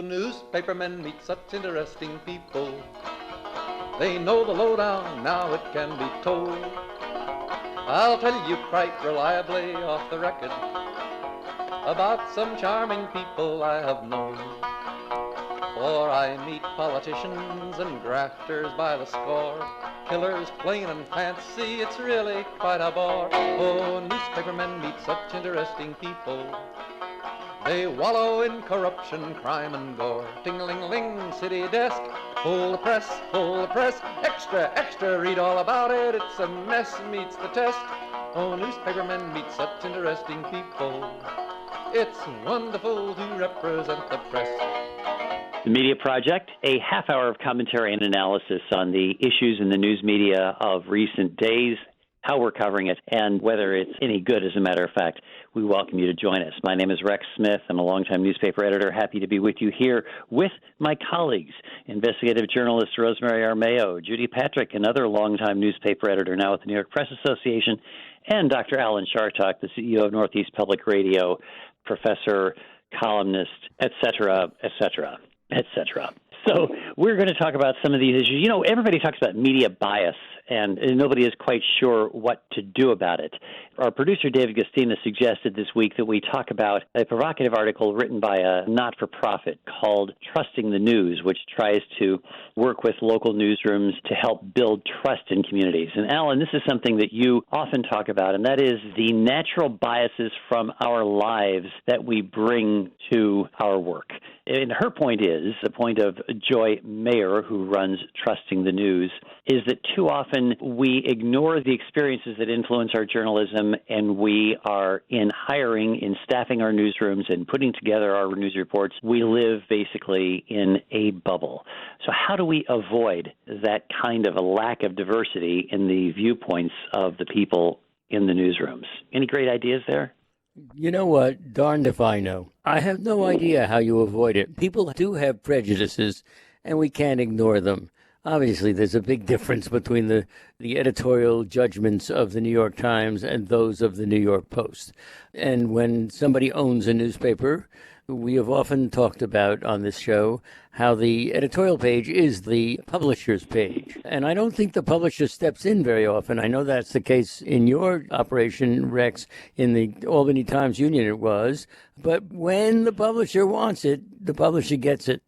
Oh, newspapermen meet such interesting people. They know the lowdown, now it can be told. I'll tell you quite reliably off the record about some charming people I have known. For I meet politicians and grafters by the score, killers plain and fancy, it's really quite a bore. Oh, newspapermen meet such interesting people. They wallow in corruption, crime and gore. Ting-a-ling-a-ling, city desk, full of press, extra, extra, read all about it, it's a mess, meets the test. Oh, newspapermen meet such interesting people. It's wonderful to represent the press. The Media Project, a half hour of commentary and analysis on the issues in the news media of recent days, how we're covering it, and whether it's any good, as a matter of fact. We welcome you to join us. My name is Rex Smith. I'm a longtime newspaper editor. Happy to be with you here with my colleagues, investigative journalist Rosemary Armao, Judy Patrick, another longtime newspaper editor now with the New York Press Association, and Dr. Alan Chartock, the CEO of Northeast Public Radio, professor, columnist, et cetera, et cetera, et cetera. So we're going to talk about some of these issues. You know, everybody talks about media bias, and nobody is quite sure what to do about it. Our producer, David Gastina, suggested this week that we talk about a provocative article written by a not-for-profit called Trusting the News, which tries to work with local newsrooms to help build trust in communities. And, Alan, this is something that you often talk about, and that is the natural biases from our lives that we bring to our work. And her point is, the point of Joy Mayer, who runs Trusting the News, is that too often we ignore the experiences that influence our journalism, and we are in hiring, in staffing our newsrooms, and putting together our news reports. We live basically in a bubble. So how do we avoid that kind of a lack of diversity in the viewpoints of the people in the newsrooms? Any great ideas there? You know what? Darned if I know. I have no idea how you avoid it. People do have prejudices, and we can't ignore them. Obviously, there's a big difference between the editorial judgments of the New York Times and those of the New York Post. And when somebody owns a newspaper, we have often talked about on this show how the editorial page is the publisher's page. And I don't think the publisher steps in very often. I know that's the case in your operation, Rex, in the Albany Times-Union it was. But when the publisher wants it, the publisher gets it.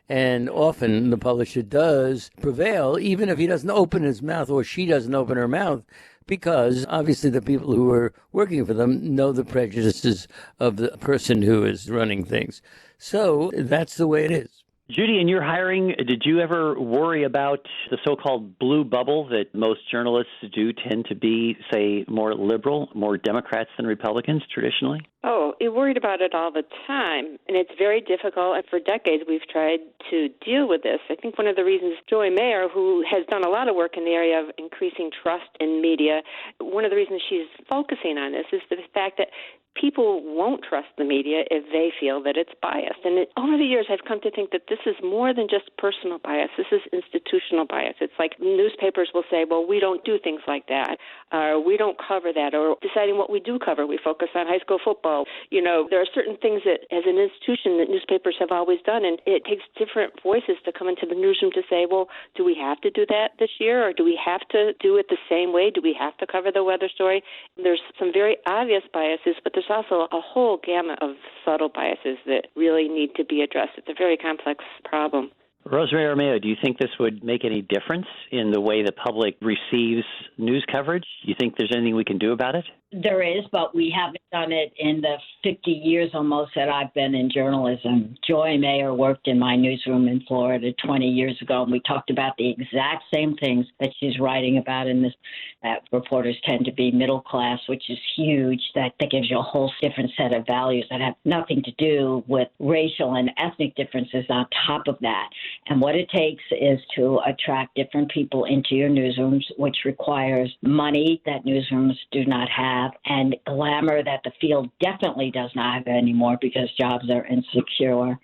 And often the publisher does prevail, even if he doesn't open his mouth or she doesn't open her mouth, because obviously the people who are working for them know the prejudices of the person who is running things. So that's the way it is. Judy, in your hiring, did you ever worry about the so-called blue bubble that most journalists do tend to be, say, more liberal, more Democrats than Republicans traditionally? Oh, you're worried about it all the time, and it's very difficult. And for decades, we've tried to deal with this. I think one of the reasons Joy Mayer, who has done a lot of work in the area of increasing trust in media, one of the reasons she's focusing on this is the fact that people won't trust the media if they feel that it's biased. And over the years, I've come to think that this is more than just personal bias. This is institutional bias. It's like newspapers will say, well, we don't do things like that, or we don't cover that, or deciding what we do cover. We focus on high school football. You know, there are certain things that, as an institution, that newspapers have always done, and it takes different voices to come into the newsroom to say, well, do we have to do that this year, or do we have to do it the same way? Do we have to cover the weather story? There's some very obvious biases, but there's also a whole gamut of subtle biases that really need to be addressed. It's a very complex problem. Rosemary Armao, do you think this would make any difference in the way the public receives news coverage? Do you think there's anything we can do about it? There is, but we haven't done it in the 50 years almost that I've been in journalism. Joy Mayer worked in my newsroom in Florida 20 years ago, and we talked about the exact same things that she's writing about in this. Reporters tend to be middle class, which is huge. That gives you a whole different set of values that have nothing to do with racial and ethnic differences on top of that. And what it takes is to attract different people into your newsrooms, which requires money that newsrooms do not have, and glamour that the field definitely does not have anymore because jobs are insecure.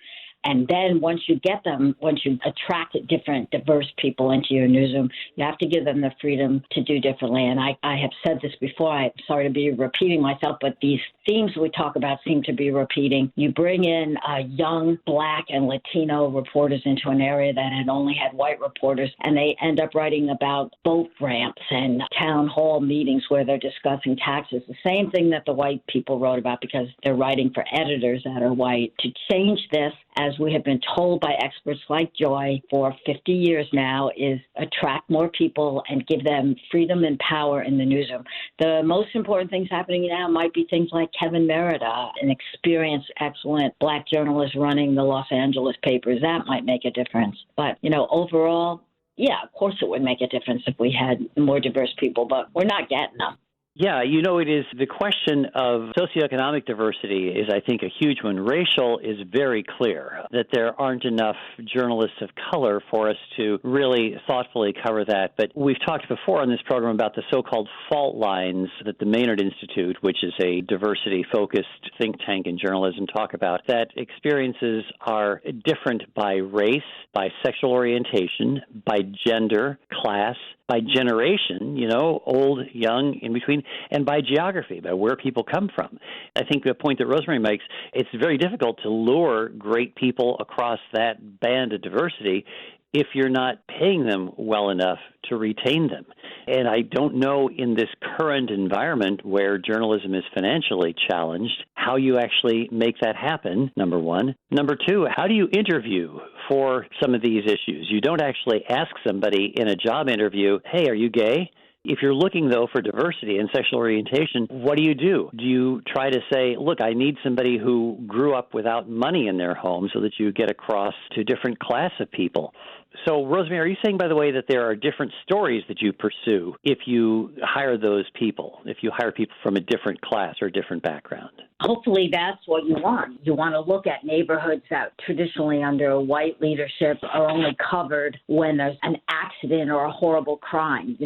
And then once you get them, once you attract different diverse people into your newsroom, you have to give them the freedom to do differently. And I have said this before. I'm sorry to be repeating myself, but these themes we talk about seem to be repeating. You bring in young Black and Latino reporters into an area that had only had white reporters, and they end up writing about boat ramps and town hall meetings where they're discussing taxes. The same thing that the white people wrote about because they're writing for editors that are white. To change this, as we have been told by experts like Joy for 50 years now, is attract more people and give them freedom and power in the newsroom. The most important things happening now might be things like Kevin Merida, an experienced, excellent Black journalist running the Los Angeles papers. That might make a difference. But, overall, yeah, of course it would make a difference if we had more diverse people, but we're not getting them. Yeah, it is the question of socioeconomic diversity is, I think, a huge one. Racial is very clear that there aren't enough journalists of color for us to really thoughtfully cover that. But we've talked before on this program about the so-called fault lines that the Maynard Institute, which is a diversity-focused think tank in journalism, talk about, that experiences are different by race, by sexual orientation, by gender, class, by generation, old, young, in between, and by geography, by where people come from. I think the point that Rosemary makes, it's very difficult to lure great people across that band of diversity if you're not paying them well enough to retain them. And I don't know in this current environment where journalism is financially challenged, how you actually make that happen, number one. Number two, how do you interview for some of these issues? You don't actually ask somebody in a job interview, hey, are you gay? If you're looking, though, for diversity and sexual orientation, what do? Do you try to say, look, I need somebody who grew up without money in their home so that you get across to a different class of people? So, Rosemary, are you saying, by the way, that there are different stories that you pursue if you hire those people, if you hire people from a different class or a different background? Hopefully that's what you want. You want to look at neighborhoods that traditionally under white leadership are only covered when there's an accident or a horrible crime.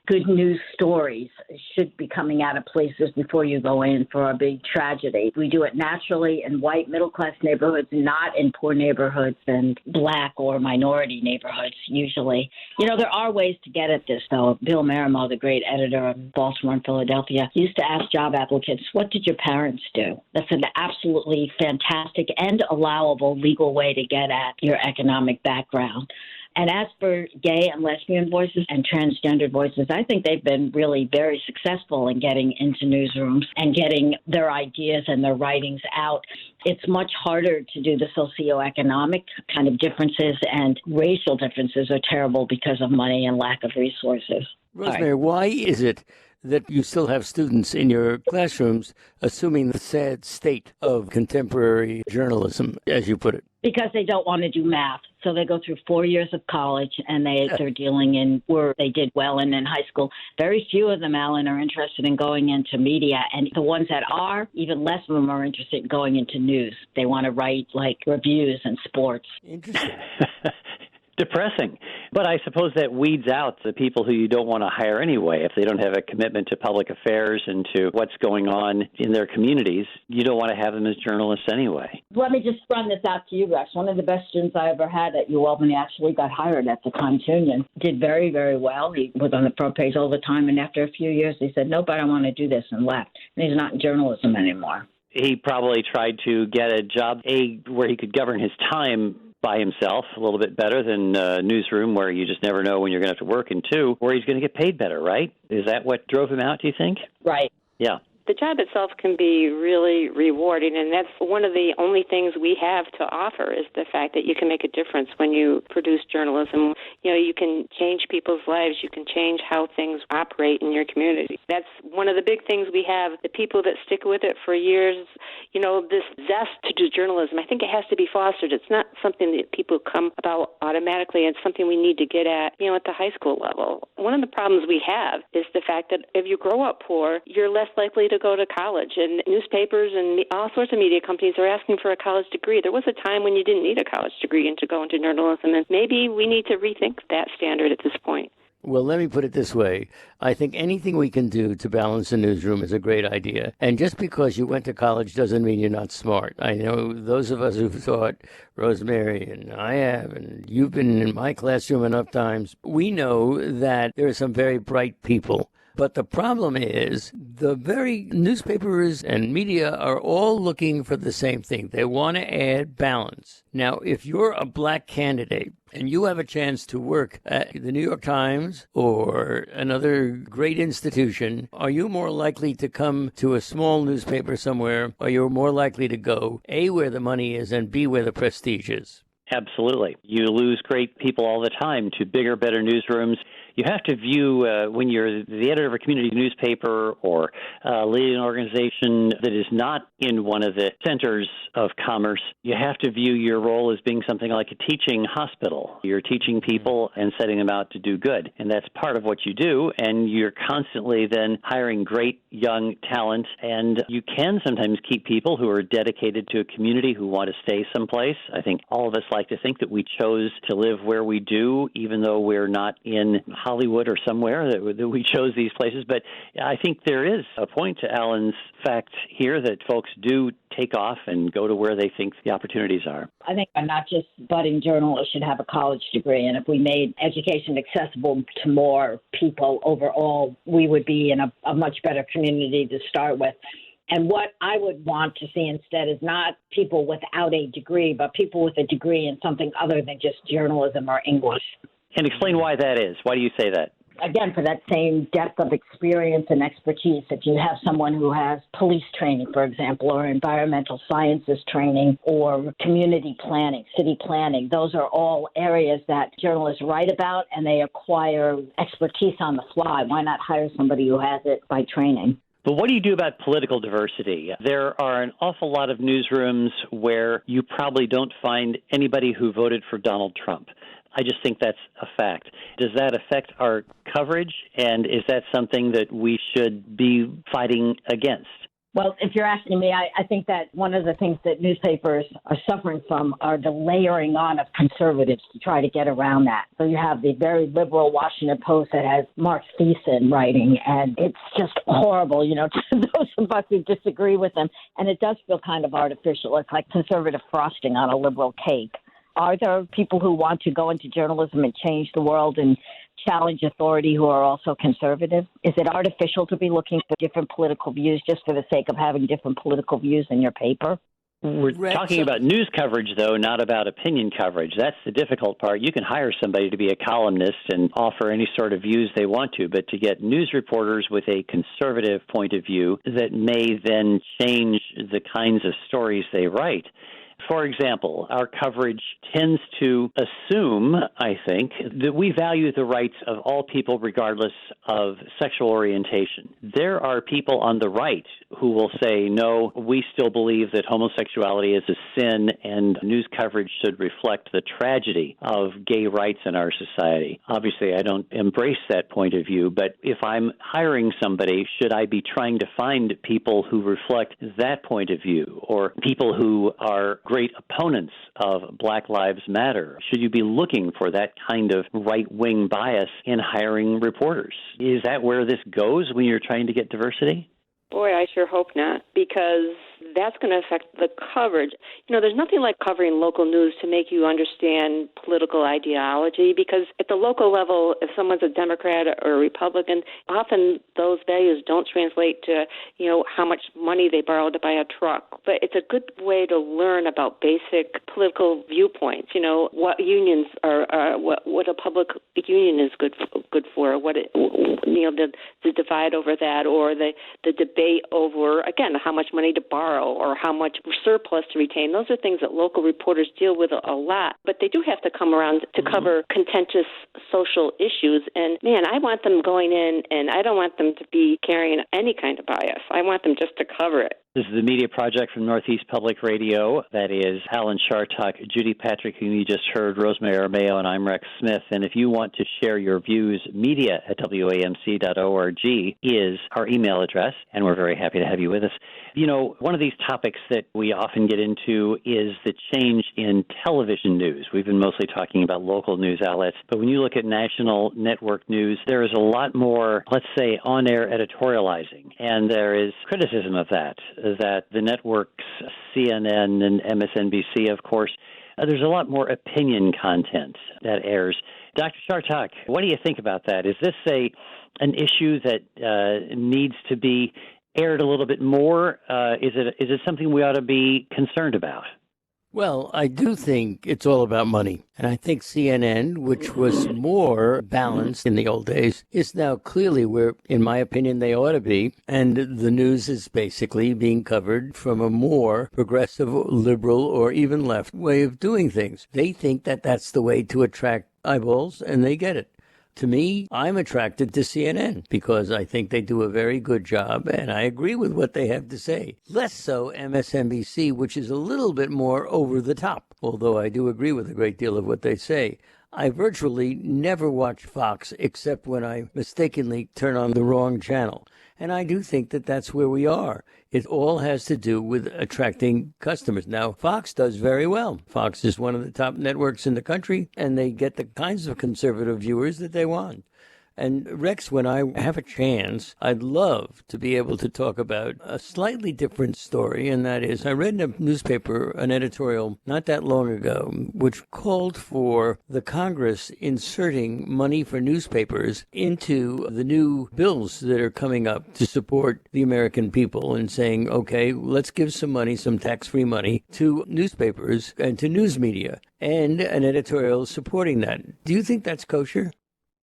Good news stories should be coming out of places before you go in for a big tragedy. We do it naturally in white middle-class neighborhoods, not in poor neighborhoods and Black or minority neighborhoods usually. There are ways to get at this, though. Bill Marimo, the great editor of Baltimore and Philadelphia, used to ask job applicants, what did your parents do? That's an absolutely fantastic and allowable legal way to get at your economic background. And as for gay and lesbian voices and transgender voices, I think they've been really very successful in getting into newsrooms and getting their ideas and their writings out. It's much harder to do the socioeconomic kind of differences, and racial differences are terrible because of money and lack of resources. Rosemary, why is it that you still have students in your classrooms assuming the sad state of contemporary journalism, as you put it? Because they don't want to do math. So they go through 4 years of college, and they're dealing in where they did well in high school. Very few of them, Alan, are interested in going into media. And the ones that are, even less of them are interested in going into news. They want to write, reviews and sports. Interesting. Depressing. But I suppose that weeds out the people who you don't want to hire anyway. If they don't have a commitment to public affairs and to what's going on in their communities, you don't want to have them as journalists anyway. Let me just run this out to you, Rex. One of the best students I ever had at Albany actually got hired at the Times Union. Did very, very well. He was on the front page all the time, and after a few years, he said, nope, I don't want to do this, and left. And he's not in journalism anymore. He probably tried to get a job, where he could govern his time by himself a little bit better than a newsroom where you just never know when you're going to have to work, and two, where he's going to get paid better, right? Is that what drove him out, do you think? Right. Yeah. The job itself can be really rewarding, and that's one of the only things we have to offer is the fact that you can make a difference when you produce journalism. You can change people's lives. You can change how things operate in your community. That's one of the big things we have. The people that stick with it for years, this zest to do journalism, I think it has to be fostered. It's not something that people come about automatically. It's something we need to get at, at the high school level. One of the problems we have is the fact that if you grow up poor, you're less likely to go to college, and newspapers and all sorts of media companies are asking for a college degree. There was a time when you didn't need a college degree to go into journalism, and maybe we need to rethink that standard at this point. Well, let me put it this way. I think anything we can do to balance the newsroom is a great idea. And just because you went to college doesn't mean you're not smart. I know those of us who've taught, Rosemary, and I have, and you've been in my classroom enough times, we know that there are some very bright people. But the problem is the very newspapers and media are all looking for the same thing. They want to add balance. Now, if you're a black candidate and you have a chance to work at the New York Times or another great institution, are you more likely to come to a small newspaper somewhere, or you're more likely to go, A, where the money is, and B, where the prestige is? Absolutely. You lose great people all the time to bigger, better newsrooms. You have to view, when you're the editor of a community newspaper or leading an organization that is not in one of the centers of commerce, you have to view your role as being something like a teaching hospital. You're teaching people and setting them out to do good. And that's part of what you do. And you're constantly then hiring great young talent. And you can sometimes keep people who are dedicated to a community who want to stay someplace. I think all of us like to think that we chose to live where we do, even though we're not in Hollywood or somewhere, that we chose these places. But I think there is a point to Alan's fact here that folks do take off and go to where they think the opportunities are. I think not just budding journalists should have a college degree, and if we made education accessible to more people overall, we would be in a much better community to start with. And what I would want to see instead is not people without a degree, but people with a degree in something other than just journalism or English. And explain why that is. Why do you say that? Again, for that same depth of experience and expertise, if you have someone who has police training, for example, or environmental sciences training, or community planning, city planning, those are all areas that journalists write about, and they acquire expertise on the fly. Why not hire somebody who has it by training? But what do you do about political diversity? There are an awful lot of newsrooms where you probably don't find anybody who voted for Donald Trump. I just think that's a fact. Does that affect our coverage, and is that something that we should be fighting against? Well, if you're asking me, I think that one of the things that newspapers are suffering from are the layering on of conservatives to try to get around that. So you have the very liberal Washington Post that has Mark Thiessen writing, and it's just horrible, to those of us who disagree with them. And it does feel kind of artificial. It's like conservative frosting on a liberal cake. Are there people who want to go into journalism and change the world and challenge authority who are also conservative? Is it artificial to be looking for different political views just for the sake of having different political views in your paper? We're talking about news coverage, though, not about opinion coverage. That's the difficult part. You can hire somebody to be a columnist and offer any sort of views they want to, but to get news reporters with a conservative point of view that may then change the kinds of stories they write. For example, our coverage tends to assume, I think, that we value the rights of all people regardless of sexual orientation. There are people on the right who will say, no, we still believe that homosexuality is a sin and news coverage should reflect the tragedy of gay rights in our society. Obviously, I don't embrace that point of view, but if I'm hiring somebody, should I be trying to find people who reflect that point of view, or people who are great opponents of Black Lives Matter? Should you be looking for that kind of right-wing bias in hiring reporters? Is that where this goes when you're trying to get diversity? Boy, I sure hope not, because that's going to affect the coverage. There's nothing like covering local news to make you understand political ideology, because at the local level, if someone's a Democrat or a Republican, often those values don't translate to, how much money they borrowed to buy a truck. But it's a good way to learn about basic political viewpoints, what unions are, what a public union is good for, what the divide over that, or the debate over, again, how much money to borrow or how much surplus to retain. Those are things that local reporters deal with a lot, but they do have to come around to cover contentious social issues. And, man, I want them going in, and I don't want them to be carrying any kind of bias. I want them just to cover it. This is the Media Project from Northeast Public Radio. That is Alan Chartock, Judy Patrick, whom you just heard, Rosemary Armao, and I'm Rex Smith. And if you want to share your views, media@wamc.org is our email address, and we're very happy to have you with us. You know, one of these topics that we often get into is the change in television news. We've been mostly talking about local news outlets, but when you look at national network news, there is a lot more, let's say, on-air editorializing, and there is criticism of that the networks, CNN and MSNBC, of course, there's a lot more opinion content that airs. Dr. Chartock, what do you think about that? Is this an issue that needs to be aired a little bit more? Is it something we ought to be concerned about? Well, I do think it's all about money. And I think CNN, which was more balanced in the old days, is now clearly where, in my opinion, they ought to be. And the news is basically being covered from a more progressive, liberal, or even left way of doing things. They think that that's the way to attract eyeballs, and they get it. To me, I'm attracted to CNN because I think they do a very good job, and I agree with what they have to say. Less so MSNBC, which is a little bit more over the top, although I do agree with a great deal of what they say. I virtually never watch Fox except when I mistakenly turn on the wrong channel. And I do think that that's where we are. It all has to do with attracting customers. Now, Fox does very well. Fox is one of the top networks in the country, and they get the kinds of conservative viewers that they want. And Rex, when I have a chance, I'd love to be able to talk about a slightly different story, and that is I read in a newspaper an editorial not that long ago which called for the Congress inserting money for newspapers into the new bills that are coming up to support the American people and saying, okay, let's give some money, some tax-free money to newspapers and to news media, and an editorial supporting that. Do you think that's kosher?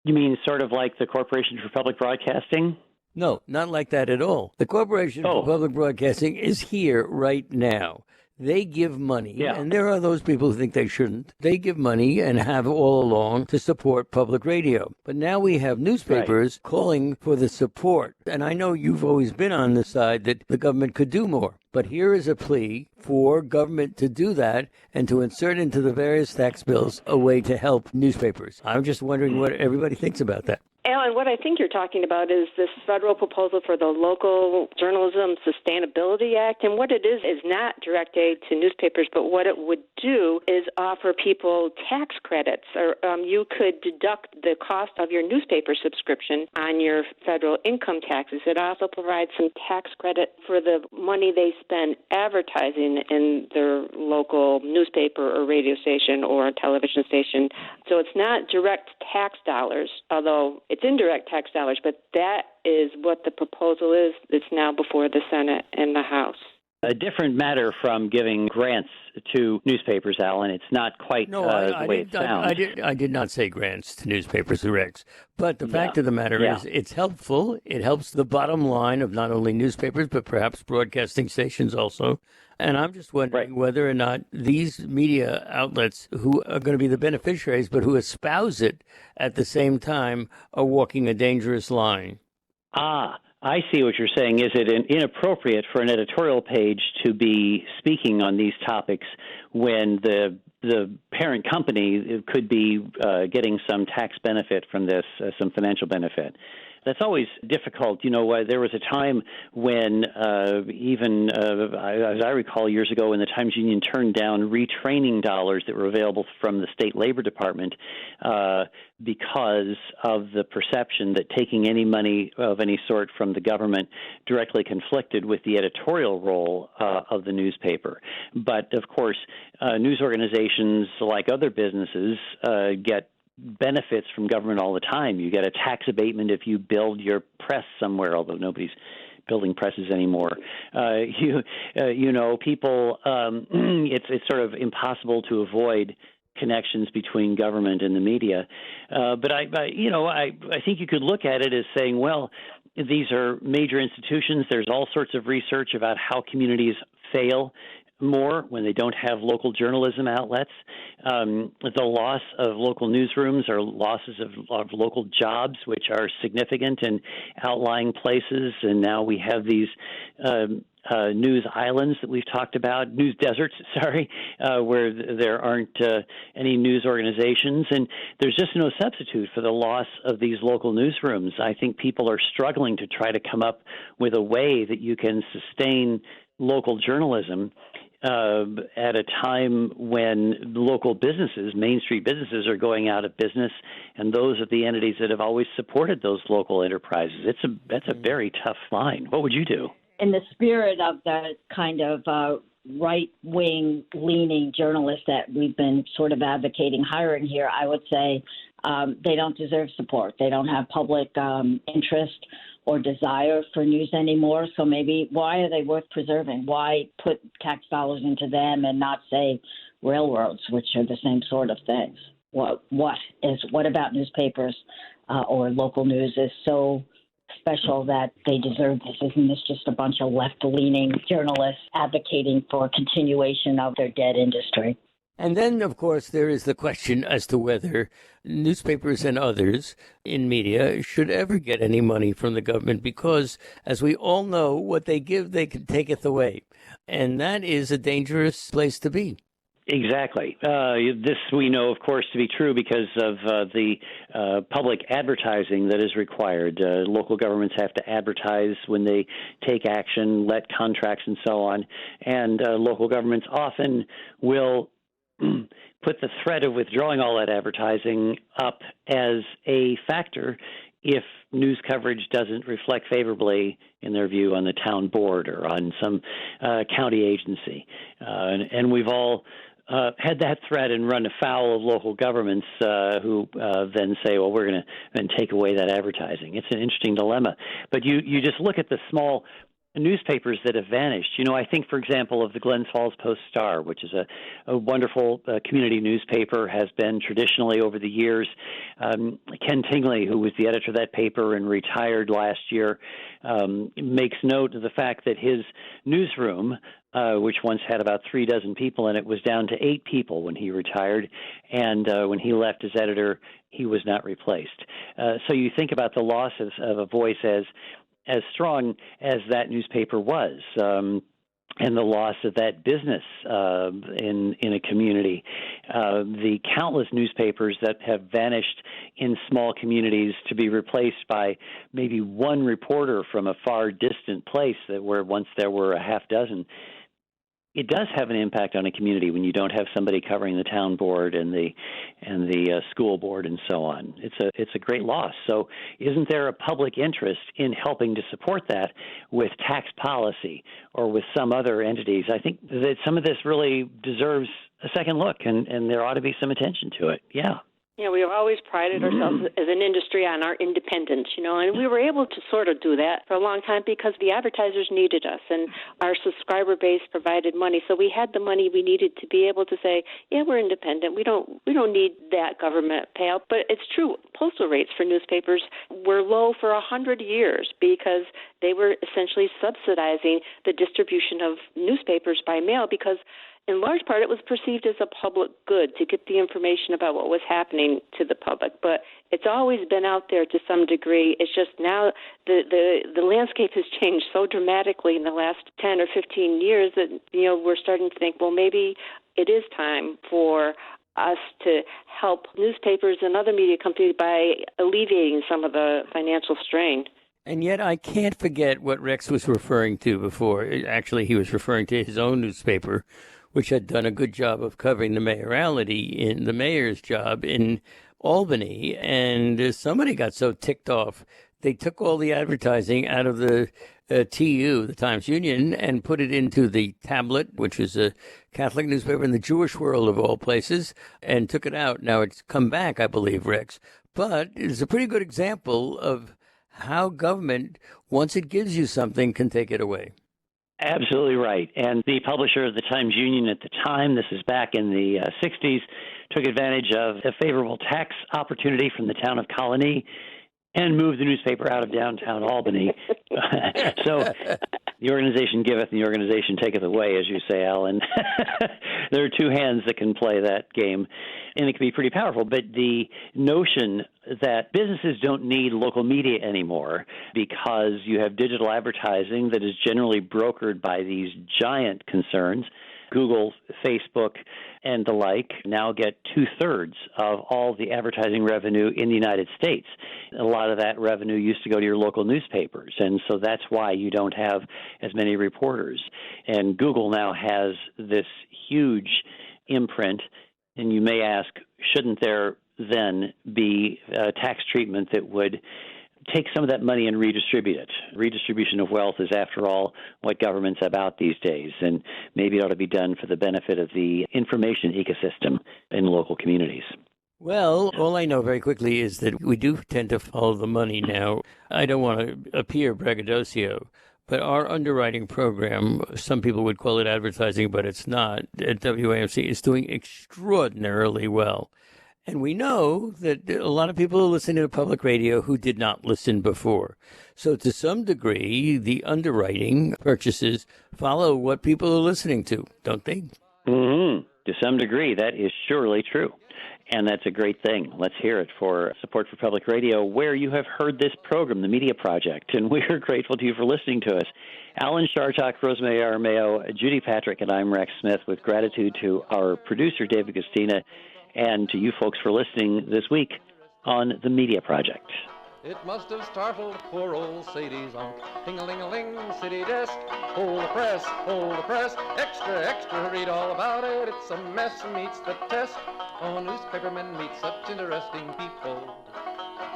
You mean sort of like the Corporation for Public Broadcasting? No, not like that at all. The Corporation for Public Broadcasting is here right now. They give money, and there are those people who think they shouldn't. They give money and have all along to support public radio. But now we have newspapers calling for the support. And I know you've always been on the side that the government could do more. But here is a plea for government to do that and to insert into the various tax bills a way to help newspapers. I'm just wondering what everybody thinks about that. Alan, what I think you're talking about is this federal proposal for the Local Journalism Sustainability Act. And what it is not direct aid to newspapers, but what it would do is offer people tax credits. Or you could deduct the cost of your newspaper subscription on your federal income taxes. It also provides some tax credit for the money they spend advertising in their local newspaper or radio station or television station. So it's not direct tax dollars, although it's indirect tax dollars, but that is what the proposal is that's now before the Senate and the House. A different matter from giving grants to newspapers, Alan. It's not quite the way it sounds. I did not say grants to newspapers, Rex. But the fact of the matter is it's helpful. It helps the bottom line of not only newspapers, but perhaps broadcasting stations also. And I'm just wondering whether or not these media outlets who are going to be the beneficiaries, but who espouse it at the same time, are walking a dangerous line. I see what you're saying. Is it inappropriate for an editorial page to be speaking on these topics when the parent company could be getting some tax benefit from this, some financial benefit? That's always difficult. You know, there was a time when as I recall years ago, when the Times Union turned down retraining dollars that were available from the state labor department because of the perception that taking any money of any sort from the government directly conflicted with the editorial role of the newspaper. But, of course, news organizations, like other businesses, get benefits from government all the time. You get a tax abatement if you build your press somewhere, although nobody's building presses anymore. People. It's sort of impossible to avoid connections between government and the media. But I think you could look at it as saying, well, these are major institutions. There's all sorts of research about how communities fail more when they don't have local journalism outlets. The loss of local newsrooms or losses of local jobs, which are significant in outlying places. And now we have these news islands that we've talked about, news deserts, where there aren't any news organizations. And there's just no substitute for the loss of these local newsrooms. I think people are struggling to try to come up with a way that you can sustain local journalism at a time when local businesses, Main Street businesses, are going out of business, and those are the entities that have always supported those local enterprises. That's a very tough line. What would you do? In the spirit of the kind of right-wing leaning journalists that we've been sort of advocating hiring here, I would say they don't deserve support. They don't have public interest or desire for news anymore. So maybe why are they worth preserving? Why put tax dollars into them and not, say, railroads, which are the same sort of things? What about newspapers or local news is so special that they deserve this? Isn't this just a bunch of left-leaning journalists advocating for continuation of their dead industry? And then, of course, there is the question as to whether newspapers and others in media should ever get any money from the government because, as we all know, what they give, they can taketh away. And that is a dangerous place to be. Exactly. This we know, of course, to be true because of the public advertising that is required. Local governments have to advertise when they take action, let contracts and so on. And local governments often will put the threat of withdrawing all that advertising up as a factor if news coverage doesn't reflect favorably, in their view, on the town board or on some county agency. And we've all had that threat and run afoul of local governments who then say, well, we're going to then take away that advertising. It's an interesting dilemma. But you just look at the small newspapers that have vanished. You know, I think, for example, of the Glens Falls Post-Star, which is a wonderful community newspaper, has been traditionally over the years. Ken Tingley, who was the editor of that paper and retired last year, makes note of the fact that his newsroom, which once had about 36 people in it, was down to 8 people when he retired. And when he left as editor, he was not replaced. So you think about the loss of a voice as strong as that newspaper was, and the loss of that business in a community. The countless newspapers that have vanished in small communities to be replaced by maybe one reporter from a far distant place where once there were a half dozen. It does have an impact on a community when you don't have somebody covering the town board and the school board and so on. It's a great loss. So isn't there a public interest in helping to support that with tax policy or with some other entities? I think that some of this really deserves a second look, and there ought to be some attention to it. Yeah. Yeah, we have always prided ourselves as an industry on our independence, and we were able to sort of do that for a long time because the advertisers needed us and our subscriber base provided money. So we had the money we needed to be able to say, yeah, we're independent. We don't need that government payout. But it's true. Postal rates for newspapers were low for 100 years because they were essentially subsidizing the distribution of newspapers by mail because in large part, it was perceived as a public good to get the information about what was happening to the public. But it's always been out there to some degree. It's just now the landscape has changed so dramatically in the last 10 or 15 years that, we're starting to think, well, maybe it is time for us to help newspapers and other media companies by alleviating some of the financial strain. And yet I can't forget what Rex was referring to before. Actually, he was referring to his own newspaper, which had done a good job of covering the mayoralty in the mayor's job in Albany. And somebody got so ticked off, they took all the advertising out of the TU, the Times Union, and put it into the Tablet, which is a Catholic newspaper in the Jewish world of all places, and took it out. Now it's come back, I believe, Rex. But it's a pretty good example of how government, once it gives you something, can take it away. Absolutely right. And the publisher of the Times Union at the time, this is back in the 60s, took advantage of a favorable tax opportunity from the town of Colony and moved the newspaper out of downtown Albany. So The organization giveth and the organization taketh away, as you say, Alan. There are two hands that can play that game, and it can be pretty powerful. But the notion that businesses don't need local media anymore because you have digital advertising that is generally brokered by these giant concerns, Google, Facebook, and the like, now get 2/3 of all the advertising revenue in the United States. A lot of that revenue used to go to your local newspapers, and so that's why you don't have as many reporters. And Google now has this huge imprint, and you may ask, shouldn't there then be tax treatment that would take some of that money and redistribute it? Redistribution of wealth is, after all, what government's about these days, and maybe it ought to be done for the benefit of the information ecosystem in local communities. Well, all I know very quickly is that we do tend to follow the money now. I don't want to appear braggadocio, but our underwriting program, some people would call it advertising, but it's not, at WAMC, is doing extraordinarily well. And we know that a lot of people are listening to public radio who did not listen before. So to some degree, the underwriting purchases follow what people are listening to, don't they? Mm-hmm. To some degree, that is surely true. And that's a great thing. Let's hear it for Support for Public Radio, where you have heard this program, The Media Project. And we are grateful to you for listening to us. Alan Chartock, Rosemary Armao, Judy Patrick, and I'm Rex Smith, with gratitude to our producer, David Castina, and to you folks for listening this week on The Media Project. It must have startled poor old Sadie's unc. Ting-a-ling-a-ling, city desk. Hold the press, extra, extra, read all about it. It's a mess, meets the test. Oh, newspapermen meet such interesting people.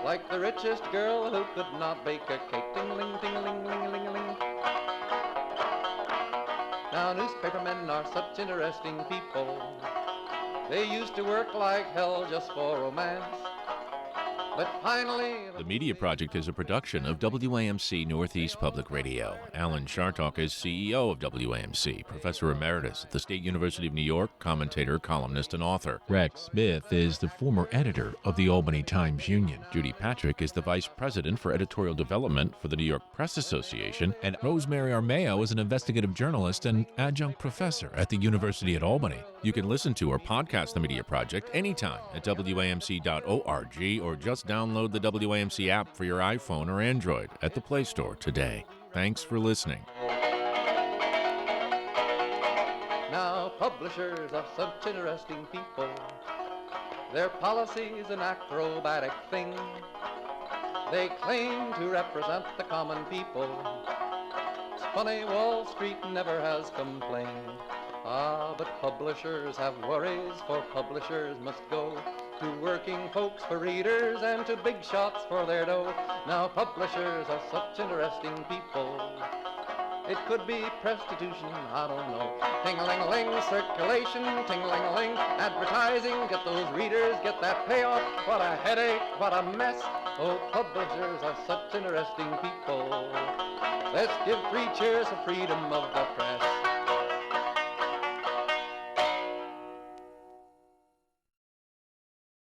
Like the richest girl who could not bake a cake. Ting-a-ling, ting-a-ling, ling-a-ling-a-ling. Now newspapermen are such interesting people. They used to work like hell just for romance. But finally... The Media Project is a production of WAMC Northeast Public Radio. Alan Chartock is CEO of WAMC, Professor Emeritus at the State University of New York, commentator, columnist, and author. Rex Smith is the former editor of the Albany Times-Union. Judy Patrick is the Vice President for Editorial Development for the New York Press Association. And Rosemary Armao is an investigative journalist and adjunct professor at the University at Albany. You can listen to or podcast The Media Project anytime at WAMC.org or just download the WAMC app for your iPhone or Android at the Play Store today. Thanks for listening. Now publishers are such interesting people. Their policy's an acrobatic thing. They claim to represent the common people. It's funny, Wall Street never has complained. Ah, but publishers have worries, for publishers must go to working folks for readers and to big shots for their dough. Now publishers are such interesting people. It could be prostitution, I don't know. Ting-a-ling-a-ling, circulation, ting-a-ling-a-ling, advertising, get those readers, get that payoff. What a headache, what a mess. Oh, publishers are such interesting people. Let's give 3 cheers for freedom of the press.